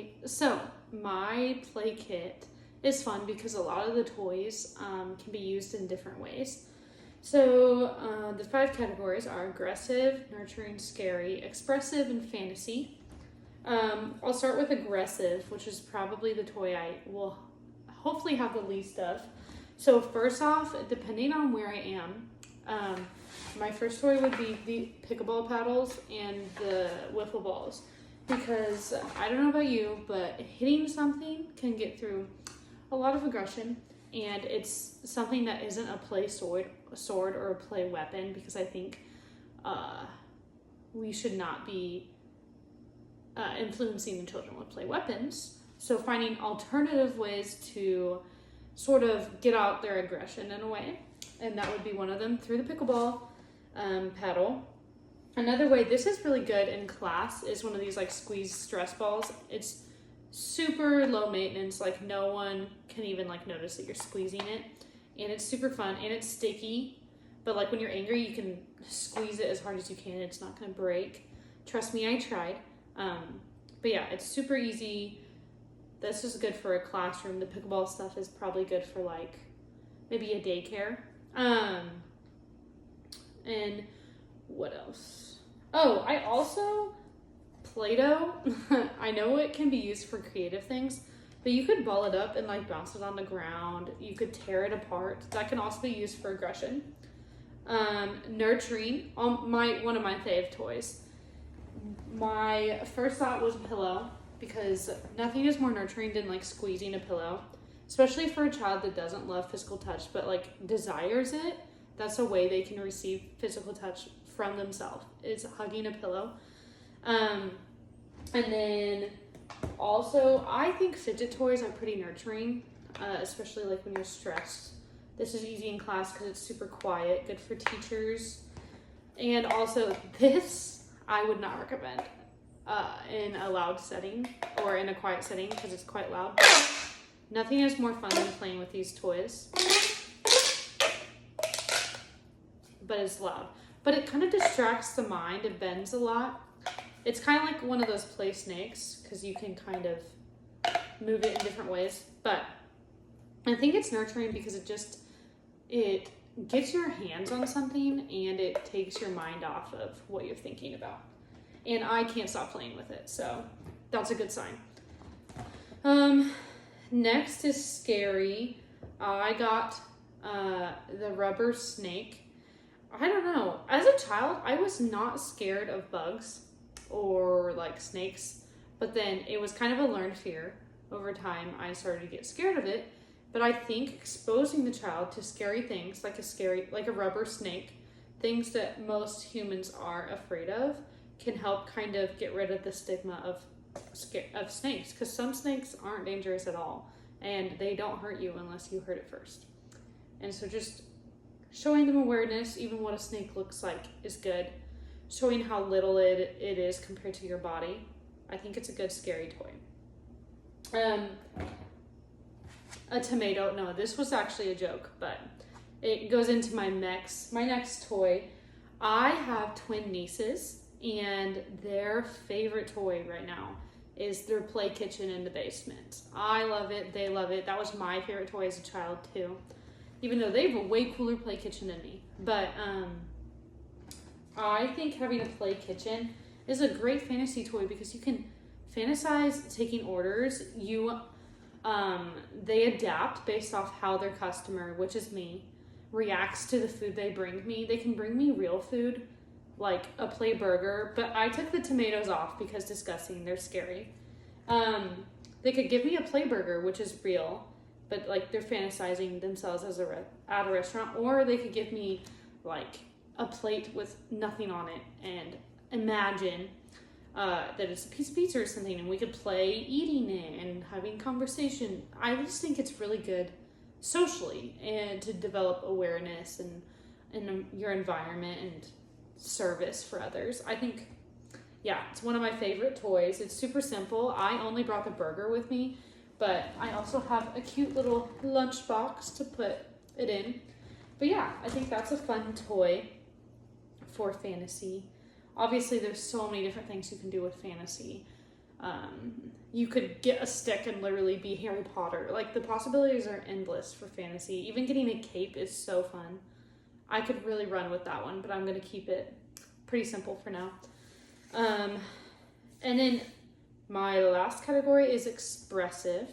Okay, so my play kit is fun because a lot of the toys can be used in different ways. So the 5 categories are aggressive, nurturing, scary, expressive, and fantasy. I'll start with aggressive, which is probably the toy I will hopefully have the least of. So first off, depending on where I am, my first toy would be the pickleball paddles and the wiffle balls. Because I don't know about you, but hitting something can get through a lot of aggression, and it's something that isn't a play sword or a play weapon, because I think we should not be influencing the children with play weapons. So finding alternative ways to sort of get out their aggression in a way, and that would be one of them through the pickleball paddle. Another way this is really good in class is one of these like squeeze stress balls. It's super low maintenance, like no one can even like notice that you're squeezing it, and it's super fun and it's sticky, but like when you're angry you can squeeze it as hard as you can. It's not going to break. Trust me, I tried. But yeah, it's super easy. This is good for a classroom. The pickleball stuff is probably good for like maybe a daycare. And what else? Oh, I also, Play-Doh. I know it can be used for creative things, but you could ball it up and like bounce it on the ground. You could tear it apart. That can also be used for aggression. Nurturing, one of my fave toys. My first thought was a pillow, because nothing is more nurturing than like squeezing a pillow, especially for a child that doesn't love physical touch but like desires it. That's a way they can receive physical touch from themselves, is hugging a pillow. And then also I think fidget toys are pretty nurturing, especially like when you're stressed. This is easy in class because it's super quiet, good for teachers. And also this I would not recommend in a loud setting or in a quiet setting because it's quite loud. But nothing is more fun than playing with these toys. But it's loud. But it kind of distracts the mind. It bends a lot. It's kind of like one of those play snakes because you can kind of move it in different ways. But I think it's nurturing because it gets your hands on something and it takes your mind off of what you're thinking about. And I can't stop playing with it, so that's a good sign. Next is scary. I got the rubber snake. I don't know. As a child, I was not scared of bugs or like snakes, but then it was kind of a learned fear. Over time, I started to get scared of it. But I think exposing the child to scary things, like a rubber snake, things that most humans are afraid of, can help kind of get rid of the stigma of snakes, because some snakes aren't dangerous at all, and they don't hurt you unless you hurt it first. And so just showing them awareness, even what a snake looks like, is good. Showing how little it is compared to your body. I think it's a good scary toy. A tomato. No, this was actually a joke, but it goes into my next toy. I have twin nieces, and their favorite toy right now is their play kitchen in the basement. I love it. They love it. That was my favorite toy as a child too, even though they have a way cooler play kitchen than me. But I think having a play kitchen is a great fantasy toy because you can fantasize taking orders. They adapt based off how their customer, which is me, reacts to the food they bring me. They can bring me real food, like a play burger, but I took the tomatoes off because disgusting, they're scary. They could give me a play burger, which is real, but like they're fantasizing themselves as at a restaurant, or they could give me like a plate with nothing on it and imagine that it's a piece of pizza or something, and we could play eating it and having conversation. I just think it's really good socially and to develop awareness and in your environment and service for others. I think, yeah, it's one of my favorite toys. It's super simple. I only brought the burger with me, but I also have a cute little lunch box to put it in. But yeah, I think that's a fun toy for fantasy. Obviously, there's so many different things you can do with fantasy. You could get a stick and literally be Harry Potter. Like, the possibilities are endless for fantasy. Even getting a cape is so fun. I could really run with that one, but I'm going to keep it pretty simple for now. And then my last category is expressive.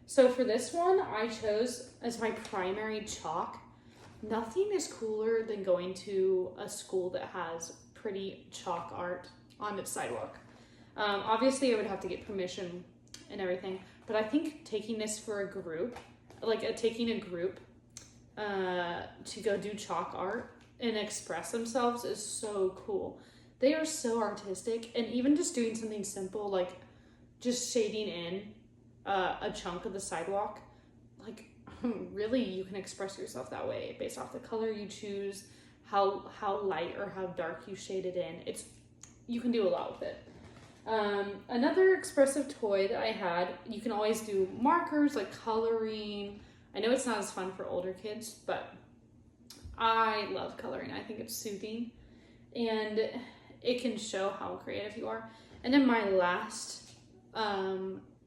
So for this one, I chose as my primary chalk. Nothing is cooler than going to a school that has pretty chalk art on its sidewalk. Obviously, I would have to get permission and everything, but I think taking this for a group, taking a group to go do chalk art and express themselves is so cool. They are so artistic, and even just doing something simple like just shading in a chunk of the sidewalk, like really you can express yourself that way based off the color you choose, how light or how dark you shade it in. You can do a lot with it. Another expressive toy that I had, you can always do markers, like coloring. I know it's not as fun for older kids, but I love coloring. I think it's soothing and it can show how creative you are. And then my last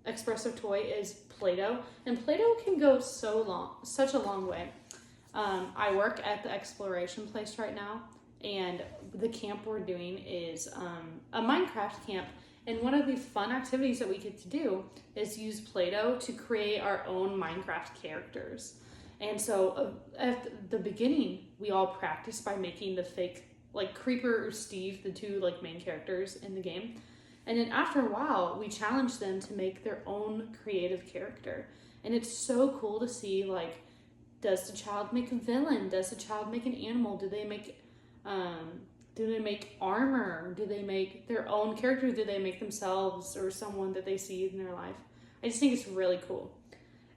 expressive toy is Play-Doh, and Play-Doh can go such a long way. I work at the exploration place right now, and the camp we're doing is a Minecraft camp. And one of the fun activities that we get to do is use Play-Doh to create our own Minecraft characters. And so at the beginning, we all practice by making the fake, like Creeper or Steve, the two like main characters in the game. And then after a while, we challenge them to make their own creative character. And it's so cool to see, like, does the child make a villain? Does the child make an animal? Do they make armor? Do they make their own character? Do they make themselves or someone that they see in their life? I just think it's really cool.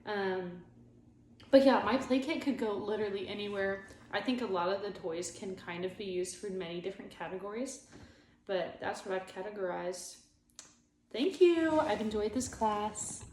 But yeah, my play kit could go literally anywhere. I think a lot of the toys can kind of be used for many different categories, but that's what I've categorized. Thank you. I've enjoyed this class.